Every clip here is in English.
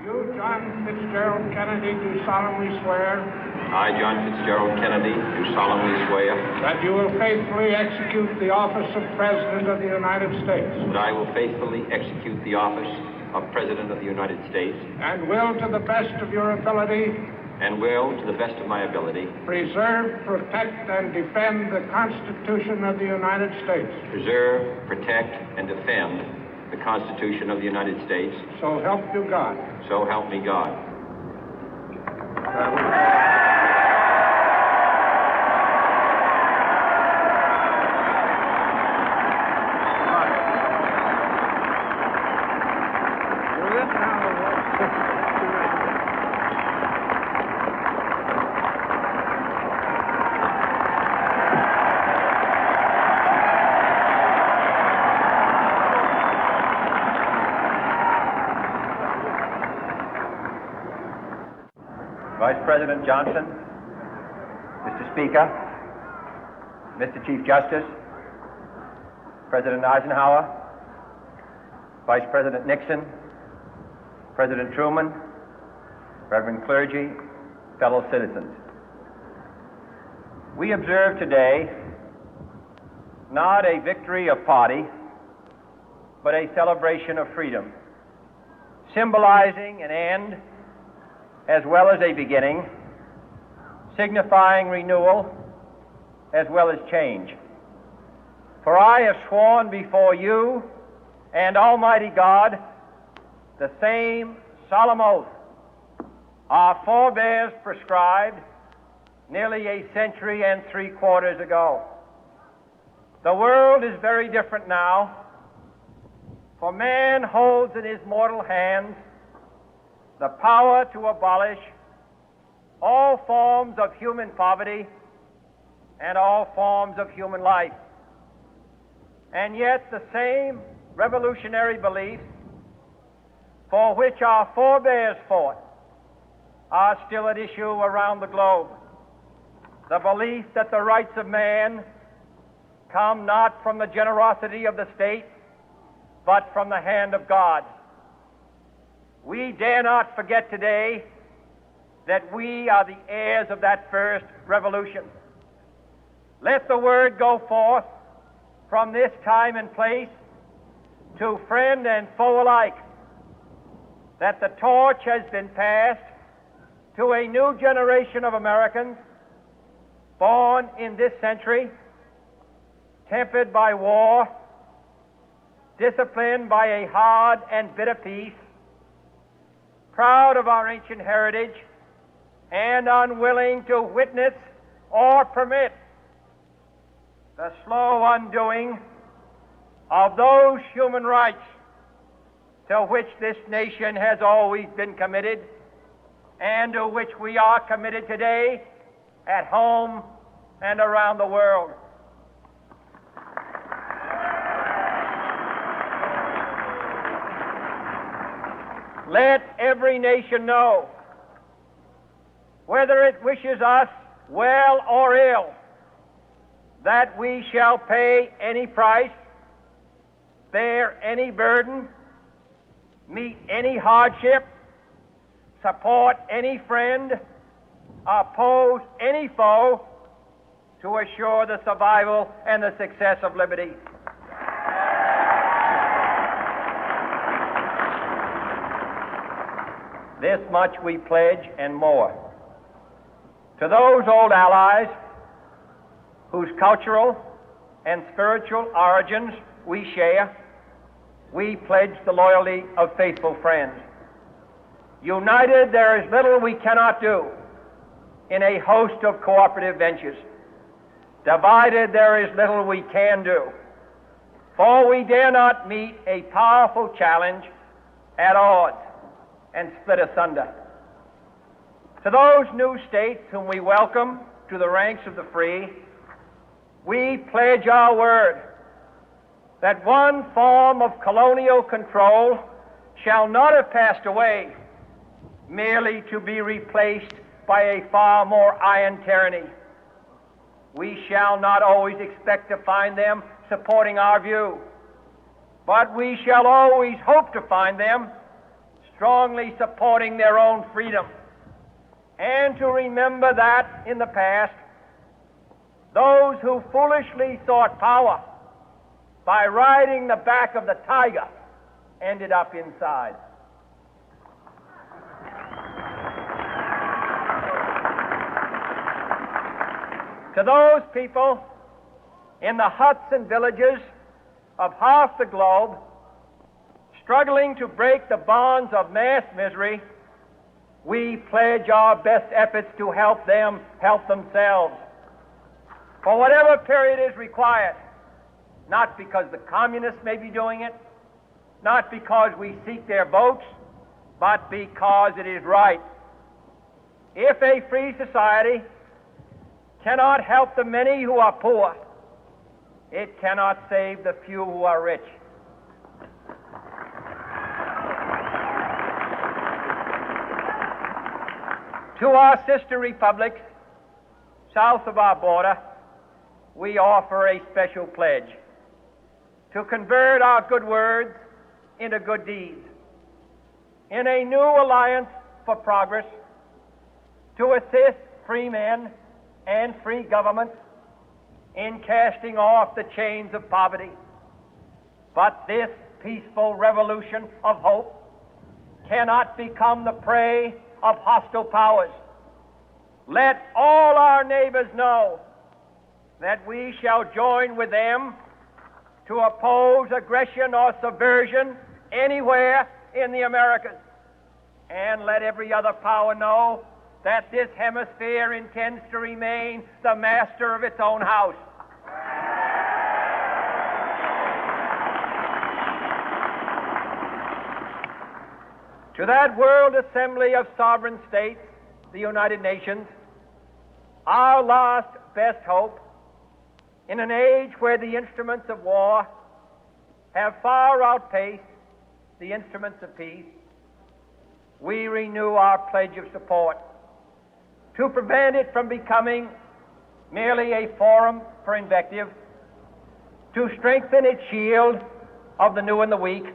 You, John Fitzgerald Kennedy, do solemnly swear I, John Fitzgerald Kennedy, do solemnly swear that you will faithfully execute the office of President of the United States that I will faithfully execute the office of President of the United States and will, to the best of your ability, and will, to the best of my ability, preserve, protect, and defend the Constitution of the United States. preserve, protect, and defend the Constitution of the United States. So help you God. So help me God. Vice President Johnson, Mr. Speaker, Mr. Chief Justice, President Eisenhower, Vice President Nixon, President Truman, Reverend clergy, fellow citizens. We observe today not a victory of party, but a celebration of freedom, symbolizing an end as well as a beginning, signifying renewal as well as change. For I have sworn before you and Almighty God the same solemn oath our forebears prescribed nearly a century and 3/4 ago. The world is very different now, for man holds in his mortal hands the power to abolish all forms of human poverty and all forms of human life. And yet the same revolutionary beliefs for which our forebears fought are still at issue around the globe. The belief that the rights of man come not from the generosity of the state, but from the hand of God. We dare not forget today that we are the heirs of that first revolution. Let the word go forth from this time and place to friend and foe alike that the torch has been passed to a new generation of Americans born in this century, tempered by war, disciplined by a hard and bitter peace, proud of our ancient heritage, and unwilling to witness or permit the slow undoing of those human rights to which this nation has always been committed and to which we are committed today at home and around the world. Let every nation know, whether it wishes us well or ill, that we shall pay any price, bear any burden, meet any hardship, support any friend, oppose any foe to assure the survival and the success of liberty. This much we pledge and more. To those old allies whose cultural and spiritual origins we share, we pledge the loyalty of faithful friends. United, there is little we cannot do in a host of cooperative ventures. Divided, there is little we can do, for we dare not meet a powerful challenge at odds and split asunder. To those new states whom we welcome to the ranks of the free, we pledge our word that one form of colonial control shall not have passed away, merely to be replaced by a far more iron tyranny. We shall not always expect to find them supporting our view, but we shall always hope to find them strongly supporting their own freedom, and to remember that in the past, those who foolishly sought power by riding the back of the tiger ended up inside. To those people in the huts and villages of half the globe struggling to break the bonds of mass misery, we pledge our best efforts to help them help themselves for whatever period is required, not because the communists may be doing it, not because we seek their votes, but because it is right. If a free society cannot help the many who are poor, it cannot save the few who are rich. To our sister republics south of our border, we offer a special pledge to convert our good words into good deeds, in a new alliance for progress, to assist free men and free governments in casting off the chains of poverty. But this peaceful revolution of hope cannot become the prey of hostile powers. Let all our neighbors know that we shall join with them to oppose aggression or subversion anywhere in the Americas. And let every other power know that this hemisphere intends to remain the master of its own house. To that World Assembly of Sovereign States, the United Nations, our last best hope, in an age where the instruments of war have far outpaced the instruments of peace, we renew our pledge of support to prevent it from becoming merely a forum for invective, to strengthen its shield of the new and the weak,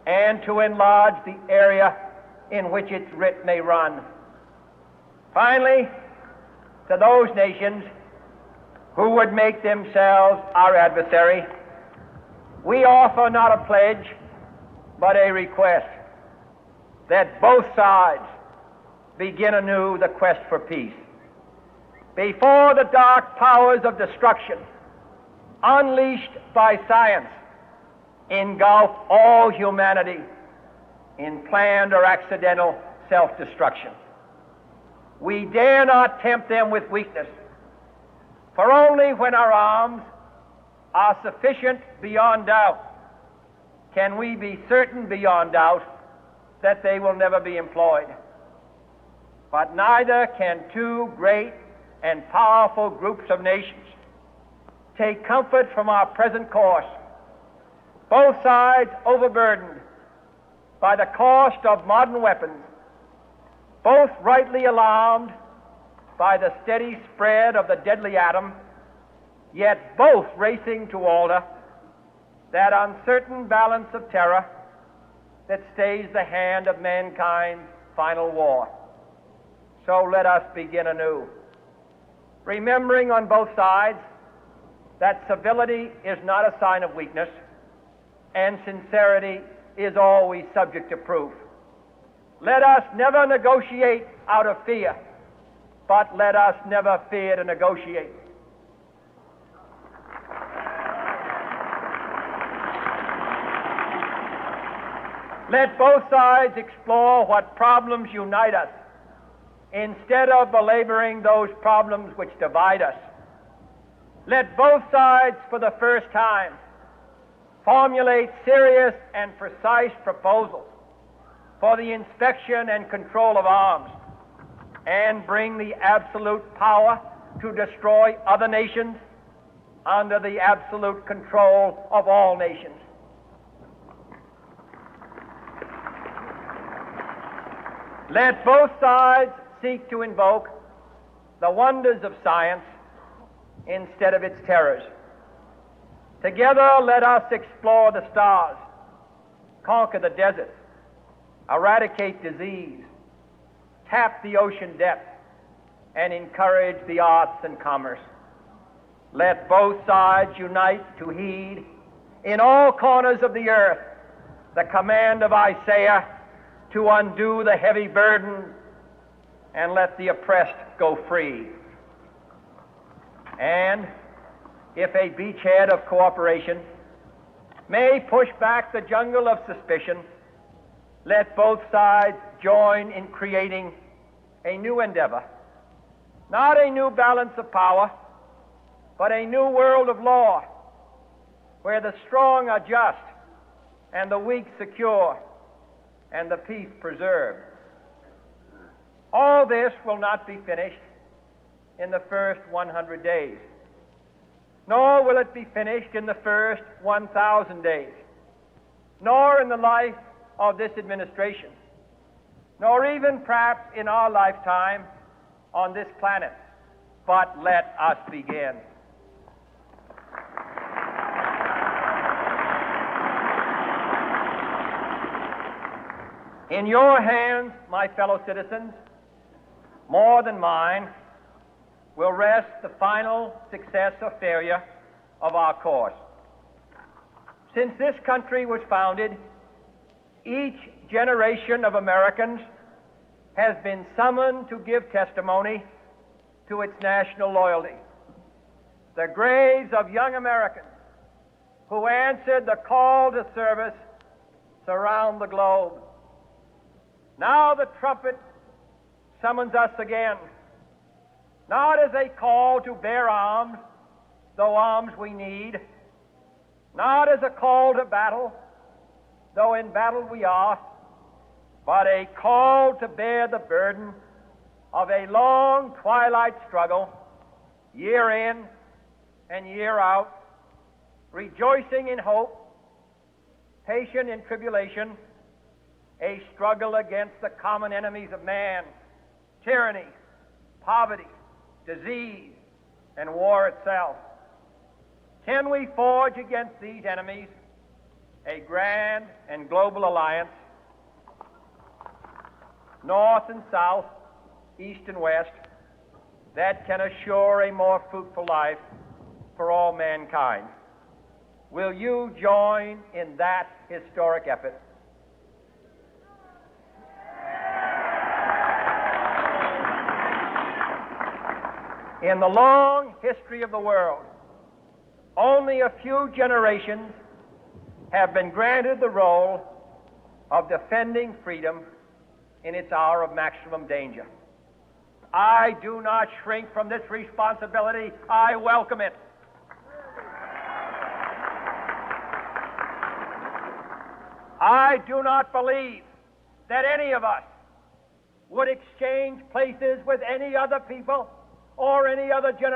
and to enlarge the area in which its writ may run. Finally, to those nations who would make themselves our adversary, we offer not a pledge, but a request that both sides begin anew the quest for peace. Before the dark powers of destruction, unleashed by science, engulf all humanity in planned or accidental self-destruction, we dare not tempt them with weakness, for only when our arms are sufficient beyond doubt can we be certain beyond doubt that they will never be employed. But neither can two great and powerful groups of nations take comfort from our present course, both sides overburdened by the cost of modern weapons, both rightly alarmed by the steady spread of the deadly atom, yet both racing to alter that uncertain balance of terror that stays the hand of mankind's final war. So let us begin anew, remembering on both sides that civility is not a sign of weakness, and sincerity is always subject to proof. Let us never negotiate out of fear, but let us never fear to negotiate. Let both sides explore what problems unite us, instead of belaboring those problems which divide us. Let both sides, for the first time, formulate serious and precise proposals for the inspection and control of arms, and bring the absolute power to destroy other nations under the absolute control of all nations. Let both sides seek to invoke the wonders of science instead of its terrors. Together, let us explore the stars, conquer the deserts, eradicate disease, tap the ocean depth, and encourage the arts and commerce. Let both sides unite to heed in all corners of the earth the command of Isaiah to undo the heavy burden and let the oppressed go free. And if a beachhead of cooperation may push back the jungle of suspicion, let both sides join in creating a new endeavor, not a new balance of power, but a new world of law, where the strong are just and the weak secure and the peace preserved. All this will not be finished in the first 100 days, nor will it be finished in the first 1,000 days, nor in the life of this administration, nor even perhaps in our lifetime on this planet. But let us begin. In your hands, my fellow citizens, more than mine, will rest the final success or failure of our course. Since this country was founded, each generation of Americans has been summoned to give testimony to its national loyalty. The graves of young Americans who answered the call to service surround the globe. Now the trumpet summons us again, not as a call to bear arms, though arms we need, not as a call to battle, though in battle we are, but a call to bear the burden of a long twilight struggle, year in and year out, rejoicing in hope, patient in tribulation, a struggle against the common enemies of man, tyranny, poverty, disease, and war itself. Can we forge against these enemies a grand and global alliance, north and south, east and west, that can assure a more fruitful life for all mankind? Will you join in that historic effort? In the long history of the world, only a few generations have been granted the role of defending freedom in its hour of maximum danger. I do not shrink from this responsibility. I welcome it. I do not believe that any of us would exchange places with any other people or any other generation